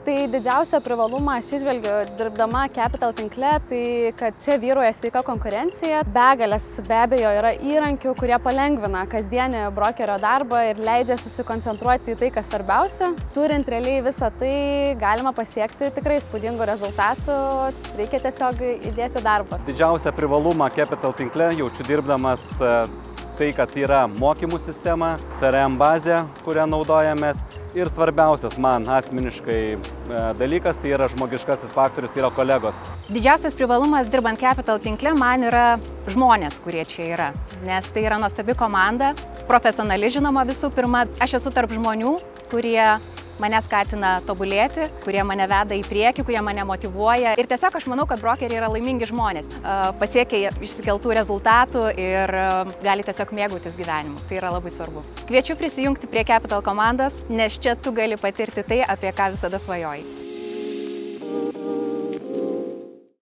Tai didžiausią privalumą aš išvelgiu dirbdama Capital tinkle, tai kad čia vyruoja sveika konkurencija. Begalės be abejo yra įrankių, kurie palengvina kasdienį brokerio darbą ir leidžia susikoncentruoti į tai, kas svarbiausia. Turint realiai visą tai, galima pasiekti tikrai įspūdingų rezultatų, reikia tiesiog įdėti darbą. Didžiausią privalumą Capital tinkle jaučiu dirbdamas tai, kad yra mokymų sistema, CRM bazė, kurią naudojamės. Ir svarbiausias man asmeniškai dalykas, tai yra žmogiškasis faktorius, tai yra kolegos. Didžiausias privalumas dirbant Capital tinkle man yra žmonės, kurie čia yra. Nes tai yra nuostabi komanda, profesionali žinoma visų pirma. Aš esu tarp žmonių, kurie mane skatina tobulėti, kurie mane veda į priekį, kurie mane motyvuoja. Ir tiesiog aš manau, kad brokeriai yra laimingi žmonės. Pasiekia išsikeltų rezultatų ir gali tiesiog mėgautis gyvenimu. Tai yra labai svarbu. Kviečiu prisijungti prie Capital komandos, nes čia tu gali patirti tai, apie ką visada svajojai.